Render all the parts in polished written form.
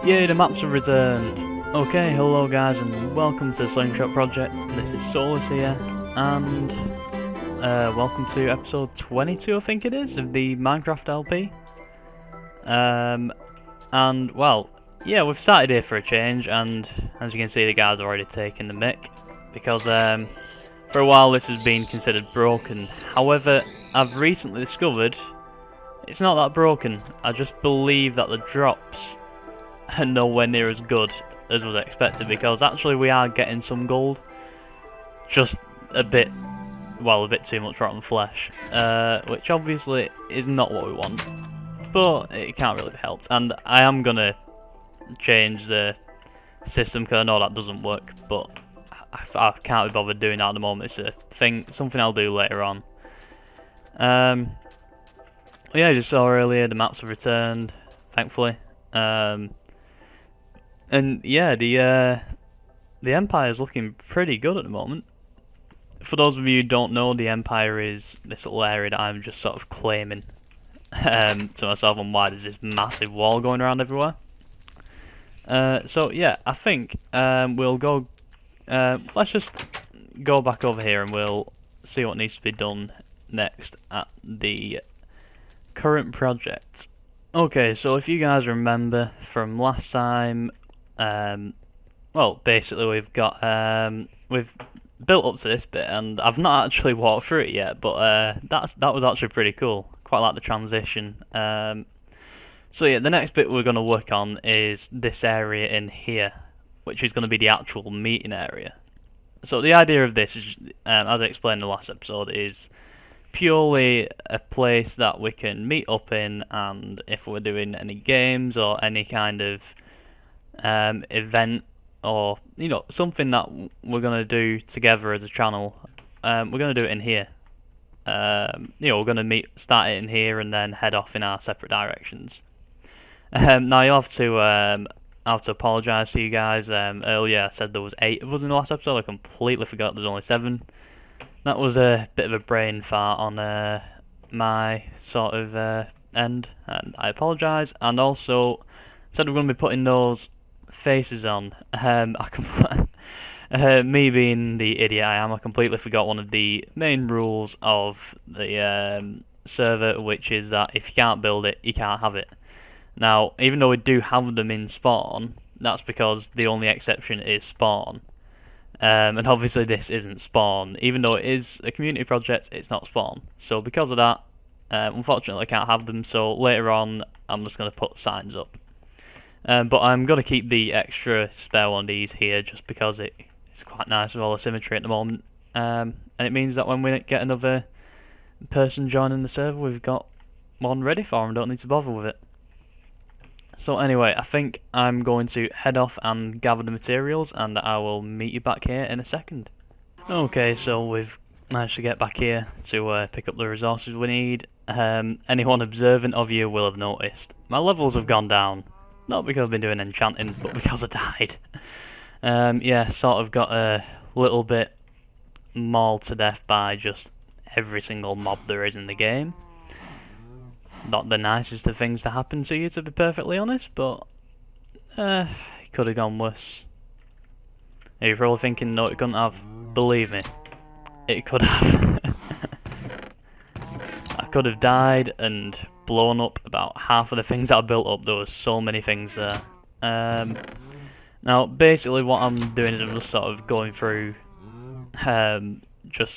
Yay, the maps have returned! Okay, hello guys and welcome to the Slingshot project. This is Souless here, and welcome to episode 22 I think it is, of the Minecraft LP. And well, yeah, we've started here for a change, and as you can see the guys are already taking the mick, because for a while this has been considered broken. However, I've recently discovered it's not that broken. I just believe that the drops are nowhere near as good as was expected, because actually we are getting some gold, just a bit too much rotten flesh, which obviously is not what we want, but it can't really be helped. And I am gonna change the system because I know that doesn't work, but I can't be bothered doing that at the moment. It's a thing, something I'll do later on. Yeah, I just saw earlier the maps have returned, thankfully. And yeah, the Empire is looking pretty good at the moment. For those of you who don't know, the Empire is this little area that I'm just sort of claiming to myself on why there's this massive wall going around everywhere. So yeah, I think we'll go. Let's just go back over here and we'll see what needs to be done next at the current project. Okay, so if you guys remember from last time, well, basically we've got we've built up to this bit, and I've not actually walked through it yet, but that was actually pretty cool. Quite like the transition. So yeah, the next bit we're going to work on is this area in here, which is going to be the actual meeting area. So the idea of this is, as I explained in the last episode, is purely a place that we can meet up in, and if we're doing any games or any kind of event, or something that we're gonna do together as a channel, we're gonna do it in here. We're gonna start it in here and then head off in our separate directions. Now you'll have to apologise to you guys. Earlier I said there was 8 of us in the last episode. I completely forgot there's only 7. That was a bit of a brain fart on my sort of end, and I apologise. And also said we're going to be putting those faces on. Me being the idiot I am, I completely forgot one of the main rules of the server, which is that if you can't build it, you can't have it. Now, even though we do have them in spawn, that's because the only exception is spawn. And obviously this isn't spawn. Even though it is a community project, it's not spawn. So because of that, unfortunately I can't have them, so later on I'm just going to put signs up. But I'm going to keep the extra spare one of these here, just because it's quite nice with all the symmetry at the moment. And it means that when we get another person joining the server, we've got one ready for them, don't need to bother with it. So anyway, I think I'm going to head off and gather the materials, and I will meet you back here in a second. Okay, so we've managed to get back here to pick up the resources we need. Anyone observant of you will have noticed my levels have gone down. Not because I've been doing enchanting, but because I died. Yeah, sort of got a little bit mauled to death by just every single mob there is in the game. Not the nicest of things to happen to you, to be perfectly honest, but it could have gone worse. You're probably thinking, no, it couldn't have. Believe me, it could have. I could have died and blown up about half of the things that I built up. There was so many things there. Now, basically what I'm doing is I'm just sort of going through, trying to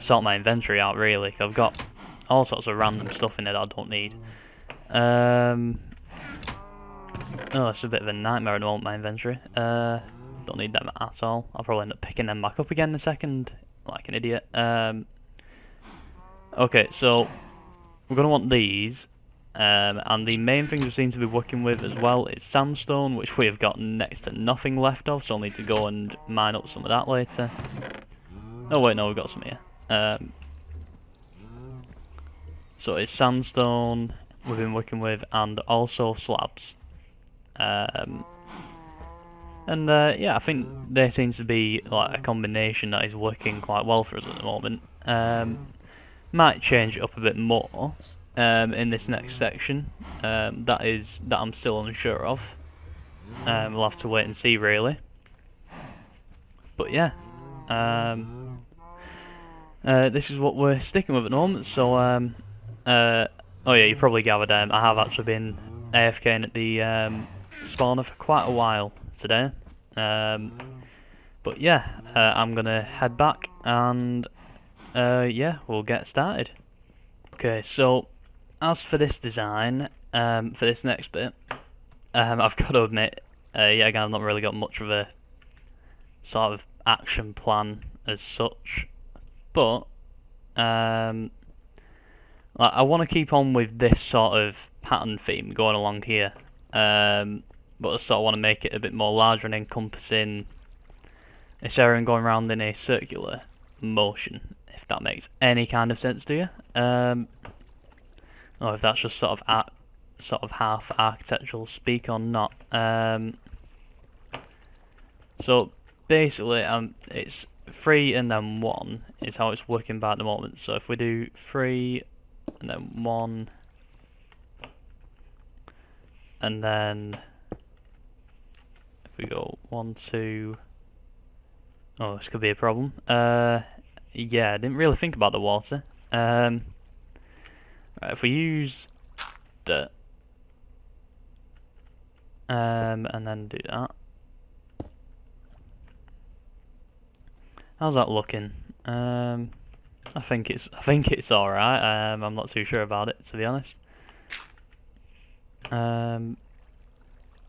sort my inventory out, really. I've got all sorts of random stuff in it that I don't need. Oh, it's a bit of a nightmare at the moment, my inventory. Don't need them at all. I'll probably end up picking them back up again in a second, like an idiot. Okay, so we're going to want these. And the main things we seem to be working with as well is sandstone, which we have got next to nothing left of, so I'll need to go and mine up some of that later. Oh wait, no, we've got some here. So it's sandstone we've been working with, and also slabs. Yeah, I think there seems to be like a combination that is working quite well for us at the moment. Might change it up a bit more, in this next section. That I'm still unsure of. We'll have to wait and see, really. But yeah, this is what we're sticking with at the moment. So, oh yeah, you probably gathered. I have actually been AFKing at the spawner for quite a while today. But yeah, I'm gonna head back and yeah, we'll get started. Okay, so as for this design, for this next bit, I've got to admit, yeah, again, I've not really got much of a sort of action plan as such, but like, I want to keep on with this sort of pattern theme going along here, but I sort of want to make it a bit more larger and encompassing this area and going around in a circular motion, if that makes any kind of sense to you. Or if that's just sort of half architectural speak or not. So basically, it's 3 and then 1 is how it's working by at the moment. So if we do 3 and then 1, and then if we go 1, 2. Oh, this could be a problem. Yeah, I didn't really think about the water. Right, if we use dirt, and then do that. How's that looking? I think it's all right. I'm not too sure about it, to be honest.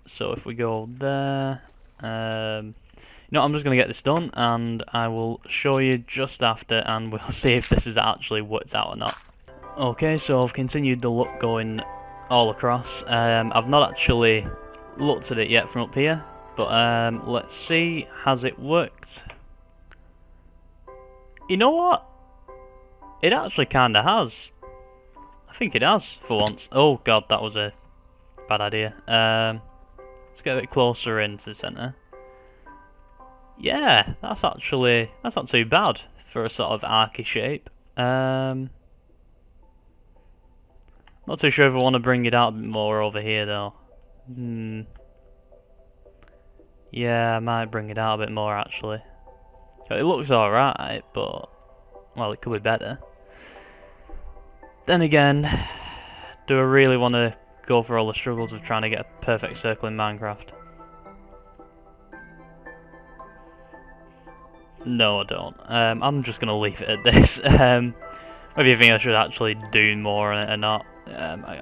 So if we go there, no, I'm just going to get this done, and I will show you just after, and we'll see if this has actually worked out or not. Okay, so I've continued the look going all across. I've not actually looked at it yet from up here, but let's see, has it worked? You know what? It actually kind of has. I think it has, for once. Oh god, that was a bad idea. Let's get a bit closer into the centre. Yeah, that's not too bad for a sort of archy shape. Not too sure if I want to bring it out a bit more over here though. Yeah, I might bring it out a bit more actually. It looks alright, but well, it could be better. Then again, do I really want to go for all the struggles of trying to get a perfect circle in Minecraft? No, I don't. I'm just going to leave it at this. Whether you think I should actually do more on it or not,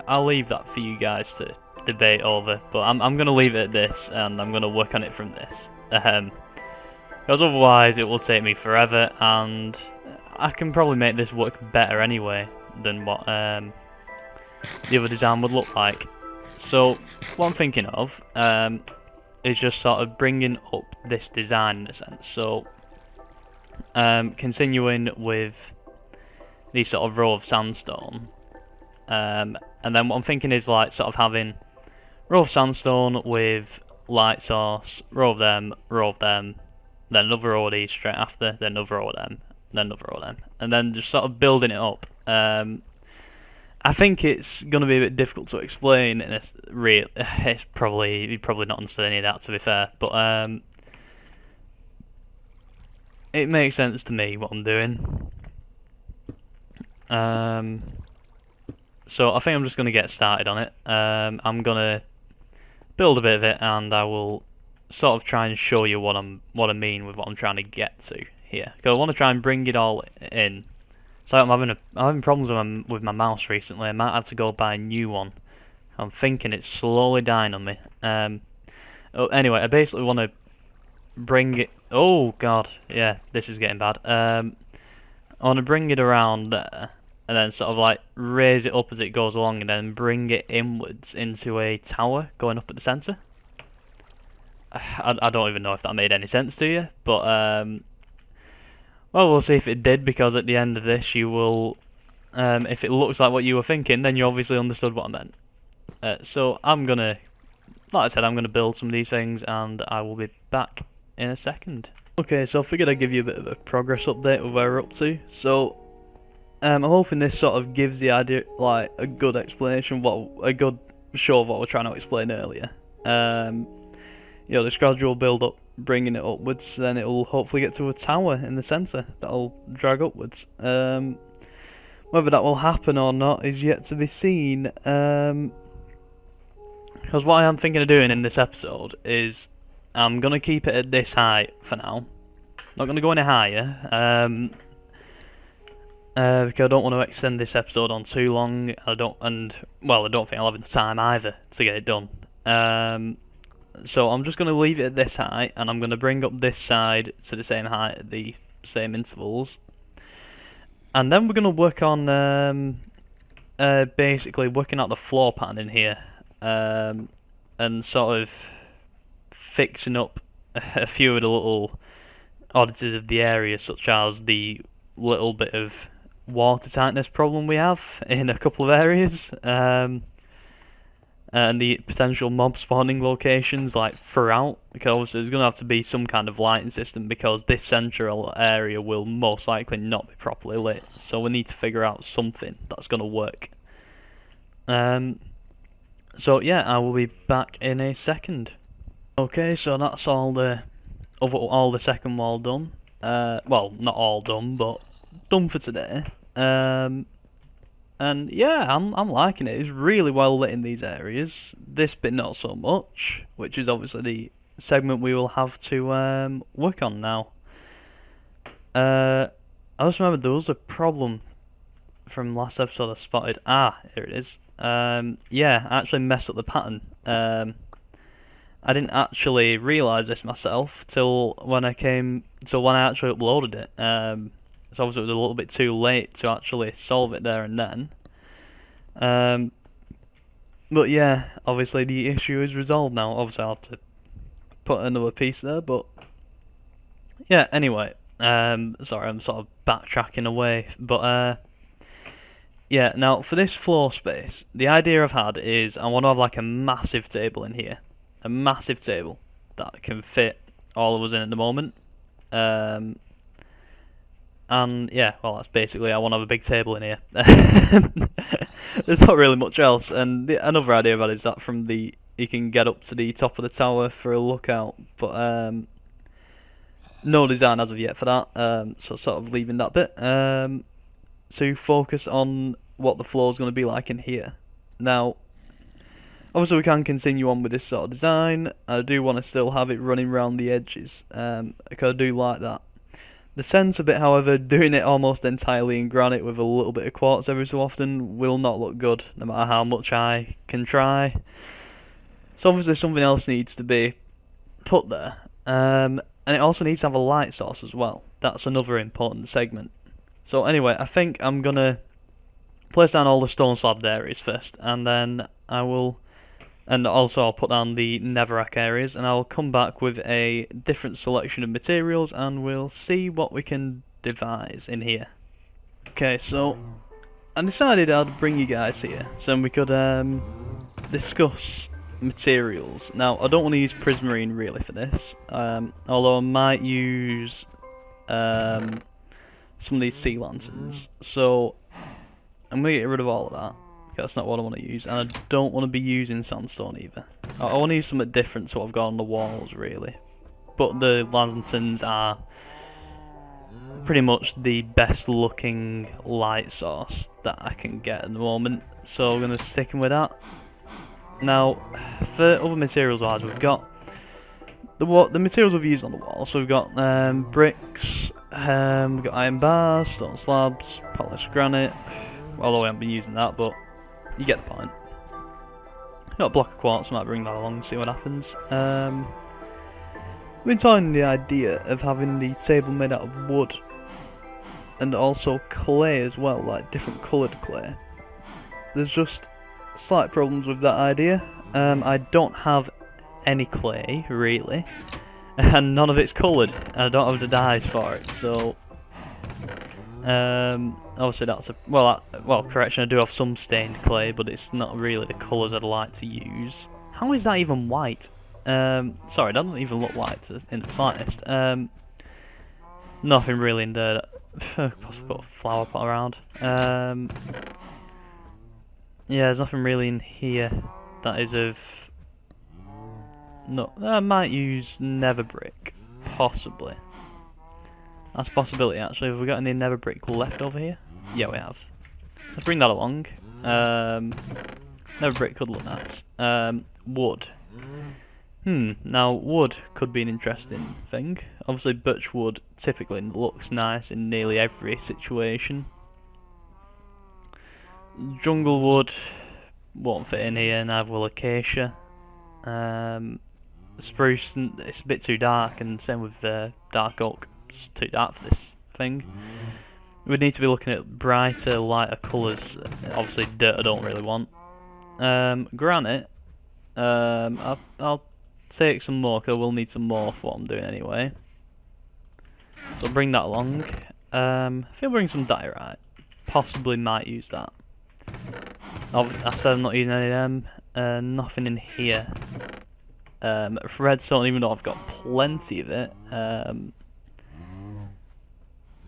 I'll leave that for you guys to debate over. But I'm going to leave it at this, and I'm going to work on it from this. Because otherwise it will take me forever, and I can probably make this work better anyway than what the other design would look like. So what I'm thinking of is just sort of bringing up this design in a sense. So continuing with these sort of row of sandstone, and then what I'm thinking is like sort of having row of sandstone with light source, row of them, then another row of these straight after, then another row of them, then another row of them, and then just sort of building it up. I think it's going to be a bit difficult to explain, and it's probably you've probably not understood any of that, to be fair, but it makes sense to me what I'm doing. So I think I'm just going to get started on it. I'm going to build a bit of it, and I will sort of try and show you what I mean with what I'm trying to get to here. Because I want to try and bring it all in. So I'm having problems with my mouse recently. I might have to go buy a new one. I'm thinking it's slowly dying on me. Anyway, I basically want to bring it. Oh god, yeah, this is getting bad. I want to bring it around there, and then sort of like raise it up as it goes along, and then bring it inwards into a tower going up at the centre. I don't even know if that made any sense to you, but well, we'll see if it did, because at the end of this you will, if it looks like what you were thinking, then you obviously understood what I meant. So I'm gonna, like I said, I'm gonna build some of these things, and I will be back in a second. Okay, so I figured I'd give you a bit of a progress update of where we're up to. So I'm hoping this sort of gives the idea, like, a good explanation, a good show of what we're trying to explain earlier. You know, this gradual build up, bringing it upwards, then it'll hopefully get to a tower in the centre that'll drag upwards. Whether that will happen or not is yet to be seen. Because what I am thinking of doing in this episode is I'm going to keep it at this height for now. Not going to go any higher. Because I don't want to extend this episode on too long. I don't think I'll have the time either to get it done. So I'm just going to leave it at this height, and I'm going to bring up this side to the same height at the same intervals. And then we're going to work on basically working out the floor pattern in here, and sort of fixing up a few of the little oddities of the area, such as the little bit of water tightness problem we have in a couple of areas, and the potential mob spawning locations like throughout, because obviously there's going to have to be some kind of lighting system, because this central area will most likely not be properly lit, so we need to figure out something that's going to work. So yeah, I will be back in a second. Okay, so that's all the second wall done. Well, not all done, but done for today. And yeah, I'm liking it. It's really well lit in these areas. This bit not so much, which is obviously the segment we will have to work on now. I just remembered there was a problem from last episode I spotted. Here it is. Yeah, I actually messed up the pattern. I didn't actually realise this myself till when I actually uploaded it. So obviously it was a little bit too late to actually solve it there and then. But yeah, obviously the issue is resolved now. Obviously I'll have to put another piece there, but yeah, anyway. Sorry, I'm sort of backtracking away, but yeah, now for this floor space, the idea I've had is I want to have like a massive table in here. A massive table that can fit all of us in at the moment. And yeah, well, that's basically, I want to have a big table in here. There's not really much else. And another idea about it is that you can get up to the top of the tower for a lookout, but no design as of yet for that. So sort of leaving that bit. To focus on what the floor is going to be like in here. Now, obviously we can continue on with this sort of design. I do want to still have it running around the edges, because I do like that. The centre bit, however, doing it almost entirely in granite with a little bit of quartz every so often will not look good, no matter how much I can try. So obviously something else needs to be put there. And it also needs to have a light source as well. That's another important segment. So anyway, I think I'm going to place down all the stone slabbed areas first, and then I'll put down the netherrack areas, and I'll come back with a different selection of materials, and we'll see what we can devise in here. Okay, so I decided I'd bring you guys here so we could discuss materials. Now, I don't want to use prismarine really for this, although I might use some of these sea lanterns. So I'm going to get rid of all of that. That's not what I want to use, and I don't want to be using sandstone either. I want to use something different to what I've got on the walls, really. But the lanterns are pretty much the best looking light source that I can get at the moment, so I'm going to stick with that. Now, for other materials wise, we've got the materials we've used on the wall. So we've got bricks, we've got iron bars, stone slabs, polished granite, although I haven't been using that, but you get the point. Got a block of quartz, might bring that along, see what happens. I've been toying the idea of having the table made out of wood, and also clay as well, like different coloured clay. There's just slight problems with that idea. I don't have any clay, really, and none of it's coloured, and I don't have the dyes for it, so obviously that's correction, I do have some stained clay, but it's not really the colours I'd like to use. How is that even white? Sorry, that doesn't even look white in the slightest. Nothing really in there Possibly put a flower pot around. Yeah, there's nothing really in here that is of... No, I might use nether brick. Possibly. That's a possibility actually. Have we got any nether brick left over here? Yeah, we have. Let's bring that along. Nether brick could look nice. Wood. Now wood could be an interesting thing. Obviously birch wood typically looks nice in nearly every situation. Jungle wood won't fit in here, neither will acacia. Spruce, it's a bit too dark, and same with dark oak. It's too dark for this thing. We'd need to be looking at brighter, lighter colours. Obviously dirt I don't really want. Granite, I'll take some more, because I will need some more for what I'm doing anyway. So I'll bring that along. I think I'll bring some diorite. Possibly might use that. I said I'm not using any of them. Nothing in here. Redstone, even though I've got plenty of it. Hang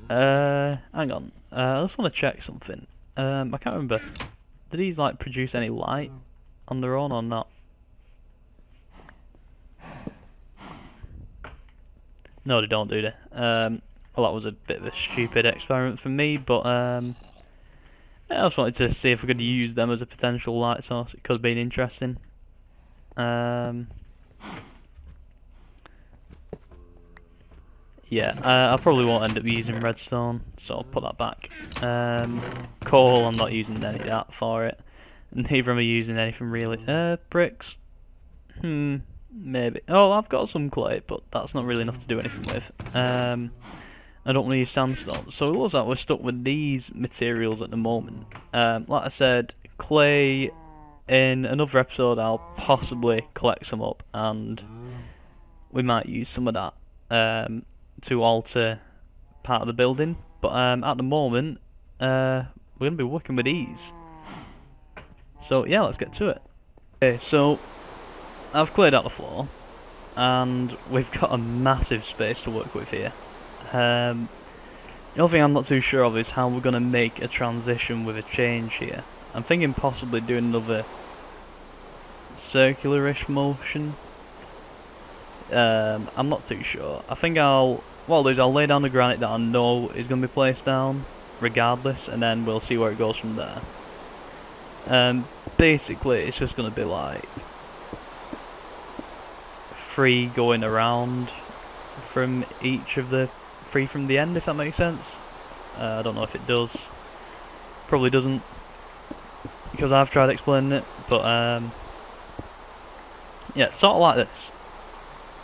on. I just want to check something. I can't remember. Did these like produce any light on their own or not? No, they don't, do they? Well, that was a bit of a stupid experiment for me, but I just wanted to see if we could use them as a potential light source. It could have been interesting. Yeah, I probably won't end up using redstone, so I'll put that back. Coal, I'm not using any of that for it. Neither am I using anything really. Bricks? Maybe. Oh, I've got some clay, but that's not really enough to do anything with. I don't want to use sandstone, so it looks like we're stuck with these materials at the moment. Like I said, clay, in another episode I'll possibly collect some up, and we might use some of that to alter part of the building. But at the moment, we're going to be working with these. So yeah, let's get to it. Okay, so I've cleared out the floor, and we've got a massive space to work with here. The only thing I'm not too sure of is how we're going to make a transition with a change here. I'm thinking possibly doing another circular-ish motion. I'm not too sure. I think what I'll do is I'll lay down the granite that I know is going to be placed down regardless, and then we'll see where it goes from there. Basically it's just going to be like free going around from each of the free from the end, if that makes sense. I don't know if it does. Probably doesn't, because I've tried explaining it, but yeah, sort of like this.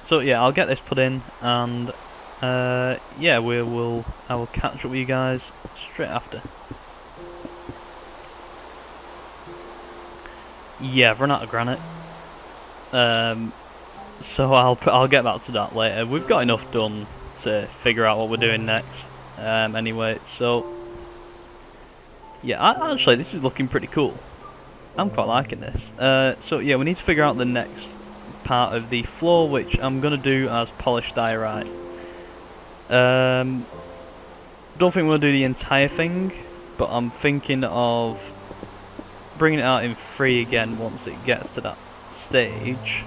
So yeah, I'll get this put in, and yeah, I will catch up with you guys straight after. Yeah, I've run out of granite. So I'll get back to that later. We've got enough done to figure out what we're doing next. Anyway, so yeah, actually this is looking pretty cool. I'm quite liking this. So yeah, we need to figure out the next part of the floor, which I'm gonna do as polished diorite. Don't think we're gonna do the entire thing, but I'm thinking of bringing it out in 3 again once it gets to that stage.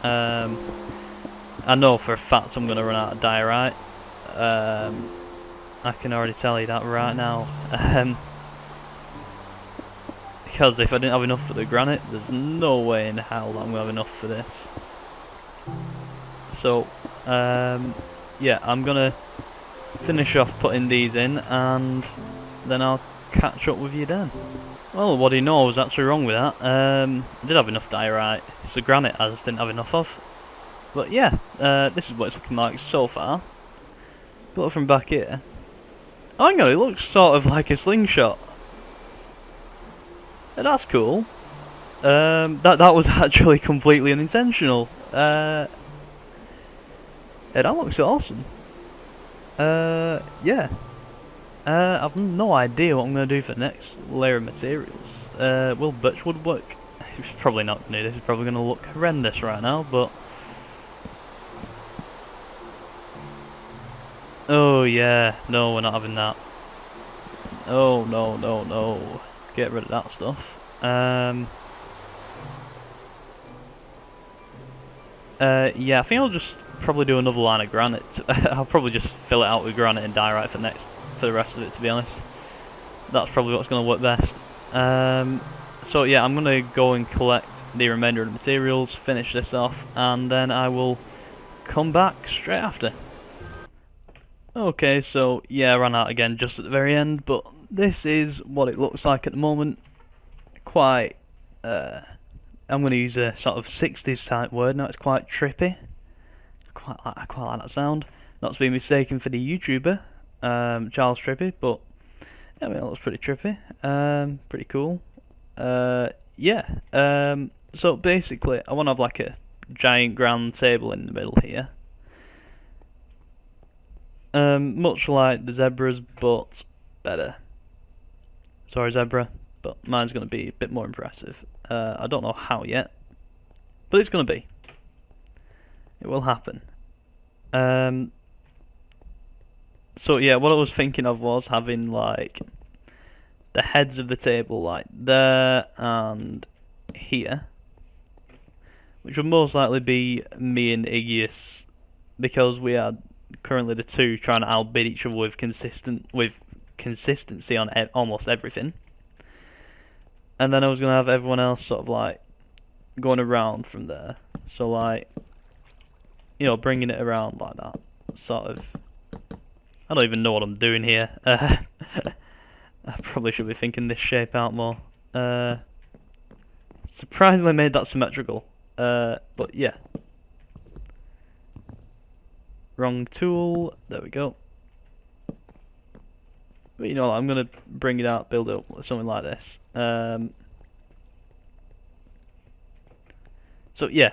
I know for a fact I'm going to run out of diorite. I can already tell you that right now. Because if I didn't have enough for the granite, there's no way in hell that I'm going to have enough for this. So, yeah, I'm going to finish off putting these in, and then I'll catch up with you then. Well, what do you know, I was actually wrong with that. I did have enough diorite. It's the granite I just didn't have enough of. But yeah, this is what it's looking like so far. Look from back here. Oh, hang on, it looks sort of like a slingshot. Yeah, that's cool. That was actually completely unintentional. Yeah, that looks awesome. Yeah. I've no idea what I'm going to do for the next layer of materials. Will birchwood work? It's probably not going to. This is probably going to look horrendous right now, but Oh yeah, no, we're not having that. Oh no, no, no. Get rid of that stuff. Yeah, I think I'll just probably do another line of granite. I'll probably just fill it out with granite and diorite for the rest of it, to be honest. That's probably what's going to work best. So yeah, I'm going to go and collect the remainder of the materials, finish this off, and then I will come back straight after. Okay, so yeah, I ran out again just at the very end, but this is what it looks like at the moment. Quite, I'm going to use a sort of 60s type word now, it's quite trippy. I quite like that sound. Not to be mistaken for the YouTuber, Charles Trippy, but I mean, it looks pretty trippy. Pretty cool. Yeah. So basically, I want to have like a giant grand table in the middle here. Much like the zebras, but better. Sorry, zebra, but mine's going to be a bit more impressive. I don't know how yet, but it's going to be. It will happen. So yeah, what I was thinking of was having like the heads of the table like there and here, which would most likely be me and Iggius, because we are currently the two trying to outbid each other with consistency on almost everything. And then I was gonna have everyone else sort of like going around from there, so like, you know, bringing it around like that, sort of. I don't even know what I'm doing here. I probably should be thinking this shape out more. Surprisingly made that symmetrical. But yeah. Wrong tool. There we go. But you know, I'm going to bring it out, build it up, something like this. So yeah.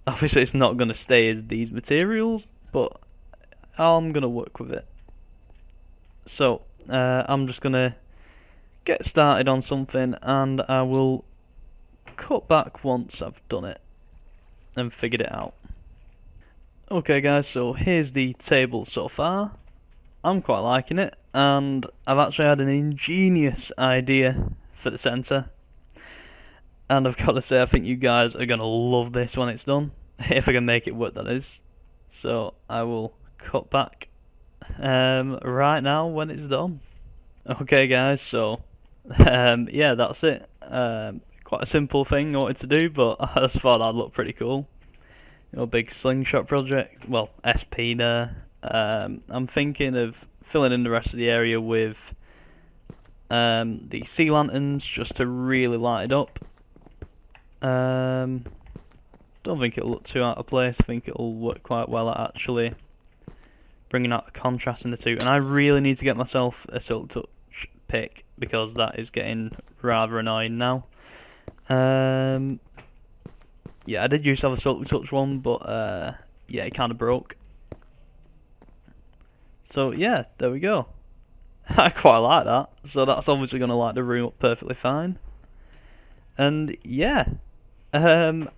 Obviously it's not going to stay as these materials, but I'm going to work with it. So, I'm just going to get started on something, and I will cut back once I've done it and figured it out. Okay guys, so here's the table so far. I'm quite liking it, and I've actually had an ingenious idea for the centre. And I've got to say, I think you guys are going to love this when it's done. If I can make it work, that is. So, I will cut back right now when it's done. Okay guys, so yeah, that's it. Quite a simple thing I wanted to do, but I just thought that'd look pretty cool. You know, big slingshot project, well, SP there. I'm thinking of filling in the rest of the area with the sea lanterns just to really light it up. Don't think it'll look too out of place. I think it'll work quite well at actually bringing out the contrast in the two. And I really need to get myself a Silk Touch pick, because that is getting rather annoying now. Yeah, I did used to have a Silk Touch one, but yeah, it kind of broke. So yeah, there we go. I quite like that. So that's obviously going to light the room up perfectly fine. And yeah, I'm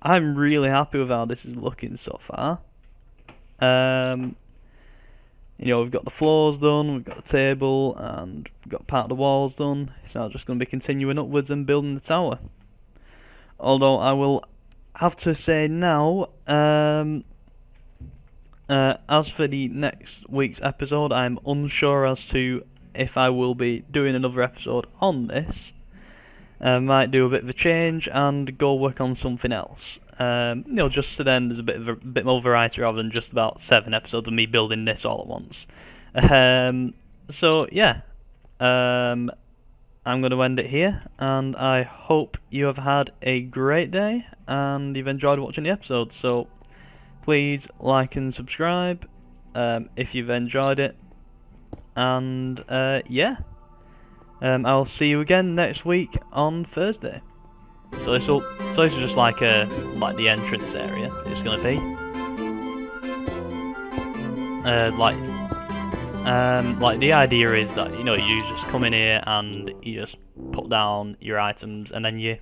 really happy with how this is looking so far. You know, we've got the floors done, we've got the table, and we've got part of the walls done. It's now just going to be continuing upwards and building the tower. Although I will have to say now, as for the next week's episode, I'm unsure as to if I will be doing another episode on this. Might do a bit of a change and go work on something else. You know, just so then there's a bit more variety rather than just about 7 episodes of me building this all at once. So yeah, I'm going to end it here, and I hope you have had a great day and you've enjoyed watching the episode. So please like and subscribe if you've enjoyed it, and yeah. I'll see you again next week on Thursday. So this is just like the entrance area. It's gonna be like the idea is that, you know, you just come in here and you just put down your items, and then you